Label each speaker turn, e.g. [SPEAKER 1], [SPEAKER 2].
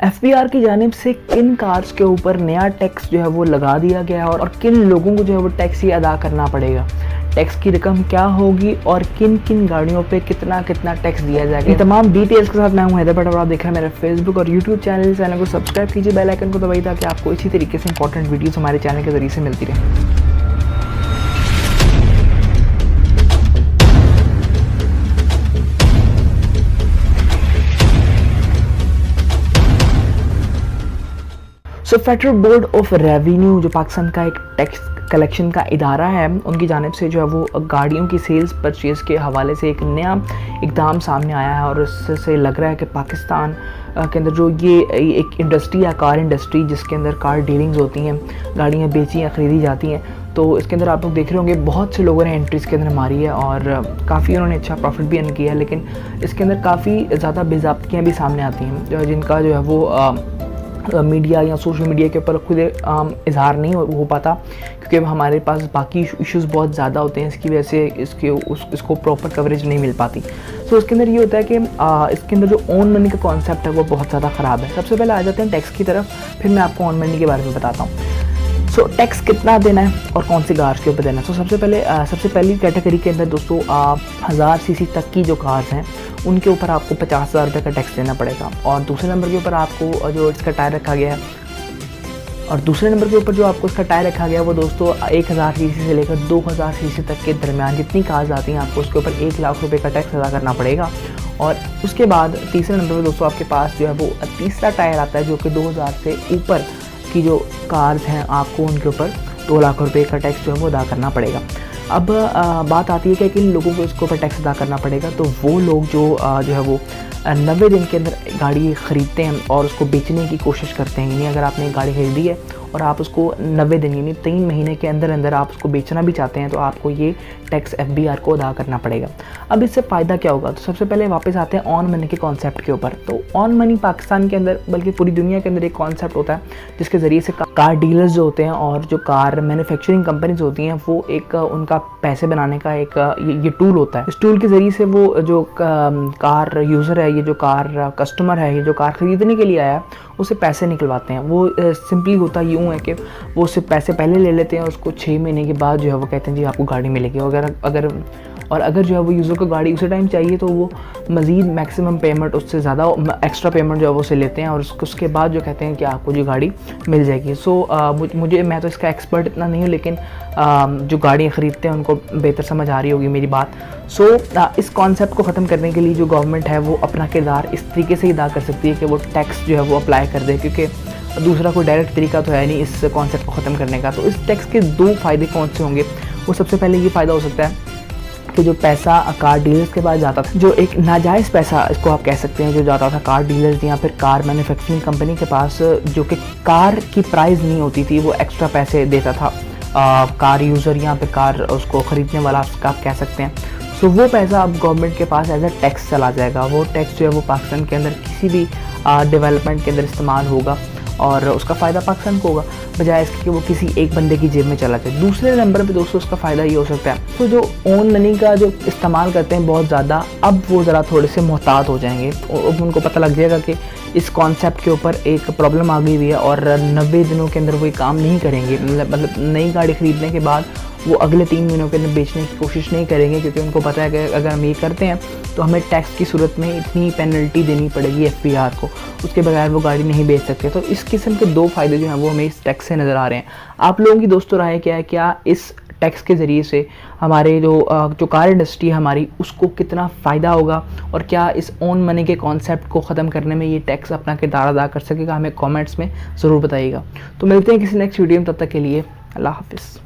[SPEAKER 1] FBR की जानिब से किन कार्स के ऊपर नया टैक्स जो है वो लगा दिया गया है और किन लोगों को जो है वो टैक्स ही अदा करना पड़ेगा, टैक्स की रकम क्या होगी और किन किन गाड़ियों पे कितना कितना टैक्स दिया जाएगा, इन तमाम डिटेल्स के साथ मैं हूं हैदर भट्ट और आप देख रहे हैं मेरा फेसबुक और यूट्यूब चैनल को सब्सक्राइब कीजिए, बेल आइकन को दबाइए ताकि आपको इसी तरीके से इंपॉर्टेंट वीडियोस हमारे चैनल के जरिए से मिलती रहे। सो फेडरल बोर्ड ऑफ रेवेन्यू जो पाकिस्तान का एक टैक्स कलेक्शन का इदारा है, उनकी जानिब से जो है वो गाड़ियों की सेल्स परचेज़ के हवाले से एक नया इक़दाम सामने आया है और इससे लग रहा है कि पाकिस्तान के अंदर जो ये एक इंडस्ट्री है, कार इंडस्ट्री, जिसके अंदर कार डीलिंग्स होती हैं, गाड़ियाँ बेची या ख़रीदी जाती हैं, तो इसके अंदर आप लोग देख रहे होंगे बहुत से लोगों ने एंट्रीज़ के अंदर मारी है और काफ़ी उन्होंने अच्छा प्रॉफिट भी अर्न किया है। लेकिन इसके अंदर काफ़ी ज़्यादा बेज़ाब्तियाँ भी सामने आती हैं जिनका जो है वो मीडिया या सोशल मीडिया के ऊपर खुद इजहार नहीं हो पाता, क्योंकि हमारे पास बाकी इश्यूज़ बहुत ज़्यादा होते हैं, इसकी वजह से इसको प्रॉपर कवरेज नहीं मिल पाती। सो इसके अंदर ये होता है कि इसके अंदर जो ऑन मनी का कॉन्सेप्ट है वो बहुत ज़्यादा ख़राब है। सबसे पहले आ जाते हैं टैक्स की तरफ, फिर मैं आपको ऑन मनी के बारे में बताता हूँ। सो टैक्स कितना देना है और कौन सी कार्स के ऊपर देना है। तो सबसे पहली कैटेगरी के अंदर दोस्तों 1000 सीसी तक की जो कार्स हैं उनके ऊपर आपको 50,000 रुपये का टैक्स देना पड़ेगा। और दूसरे नंबर के ऊपर आपको जो इसका टायर रखा गया है वो दोस्तों 1000 सीसी से लेकर 2000 सीसी तक के दरमियान जितनी कार्स आती हैं आपको उसके ऊपर 1 लाख रुपये का टैक्स अदा करना पड़ेगा। और उसके बाद तीसरे नंबर पर दोस्तों आपके पास जो है वो तीसरा टायर आता है जो कि 2000 से ऊपर की जो कार्स हैं आपको उनके ऊपर 2 लाख रुपए का टैक्स जो है वो अदा करना पड़ेगा। अब बात आती है कि किन लोगों को इसके ऊपर टैक्स अदा करना पड़ेगा। तो वो लोग जो है वो 90 दिन के अंदर गाड़ी ख़रीदते हैं और उसको बेचने की कोशिश करते हैं। यानी अगर आपने एक गाड़ी खरीदी है और आप उसको 90 दिन यानी 3 महीने के अंदर अंदर आप उसको बेचना भी चाहते हैं तो आपको ये टैक्स एफबीआर को अदा करना पड़ेगा। अब इससे फ़ायदा क्या होगा, तो सबसे पहले वापस आते हैं ऑन मनी के कॉन्सेप्ट के ऊपर। तो ऑन मनी पाकिस्तान के अंदर बल्कि पूरी दुनिया के अंदर एक कॉन्सेप्ट होता है जिसके ज़रिए से कार डीलर्स जो होते हैं और जो कार मैन्युफैक्चरिंग कंपनीज होती हैं वो एक उनका पैसे बनाने का एक ये टूल होता है। इस टूल के ज़रिए से वो जो कार यूज़र है, ये जो कार कस्टमर है, ये जो कार ख़रीदने के लिए आया उसे पैसे निकलवाते हैं। वो सिंपली होता यूँ है कि वो उससे पैसे पहले ले लेते हैं, उसको 6 महीने के बाद जो है वो कहते हैं जी आपको गाड़ी मिलेगी। अगर जो है वो यूज़र को गाड़ी उसी टाइम चाहिए तो वो मज़ीद मैक्सिमम पेमेंट उससे ज़्यादा एक्स्ट्रा पेमेंट जो है वो से लेते हैं और उसके बाद जो कहते हैं कि आपको जो गाड़ी मिल जाएगी। मैं तो इसका एक्सपर्ट इतना नहीं हूँ, लेकिन जो गाड़ियाँ ख़रीदते हैं उनको बेहतर समझ आ रही होगी मेरी बात। इस कॉन्सेप्ट को ख़त्म करने के लिए जो गवर्नमेंट है वो अपना किरदार इस तरीके से अदा कर सकती है कि वो टैक्स जो है वो अप्लाई कर दे, क्योंकि दूसरा कोई डायरेक्ट तरीका तो है नहीं इस कॉन्सेप्ट को ख़त्म करने का। तो इस टैक्स के 2 फ़ायदे कौन से होंगे। वो सबसे पहले ये फ़ायदा हो सकता है कि जो पैसा कार डीलर्स के पास जाता था, जो एक नाजायज़ पैसा इसको आप कह सकते हैं जो जाता था कार डीलर्स या फिर कार मैन्युफैक्चरिंग कंपनी के पास, जो कि कार की प्राइस नहीं होती थी, वो एक्स्ट्रा पैसे देता था कार यूज़र या फिर कार उसको ख़रीदने वाला आप कह सकते हैं। सो वो पैसा अब गवर्नमेंट के पास एज ए टैक्स चला जाएगा। वो टैक्स जो है वो पाकिस्तान के अंदर किसी भी डेवलपमेंट के अंदर इस्तेमाल होगा और उसका फ़ायदा पाकिस्तान को होगा, बजाय इसके कि वो किसी एक बंदे की जेब में चला जाए। दूसरे नंबर पे दोस्तों उसका फ़ायदा ये हो सकता है तो जो ऑन मनी का जो इस्तेमाल करते हैं बहुत ज़्यादा, अब वो ज़रा थोड़े से मोहतात हो जाएंगे। अब उनको पता लग जाएगा कि इस कॉन्सेप्ट के ऊपर एक प्रॉब्लम आ गई हुई है और 90 दिनों के अंदर वो काम नहीं करेंगे। मतलब नई गाड़ी ख़रीदने के बाद वो अगले 3 महीनों के अंदर बेचने की कोशिश नहीं करेंगे, क्योंकि उनको पता है कि अगर हम ये करते हैं तो हमें टैक्स की सूरत में इतनी पेनल्टी देनी पड़ेगी एफबीआर को, उसके बगैर वो गाड़ी नहीं बेच सकते। तो इस किस्म के 2 फ़ायदे जो हैं वो हमें इस टैक्स से नज़र आ रहे हैं। आप लोगों की दोस्तों राय क्या है, क्या इस टैक्स के ज़रिए से हमारे जो कार इंडस्ट्री है हमारी उसको कितना फ़ायदा होगा और क्या इस ऑन मनी के कॉन्सेप्ट को ख़त्म करने में ये टैक्स अपना किरदार अदा कर सकेगा, हमें कमेंट्स में ज़रूर बताइएगा। तो मिलते हैं किसी नेक्स्ट वीडियो में, तब तक के लिए अल्लाह हाफ़िज़।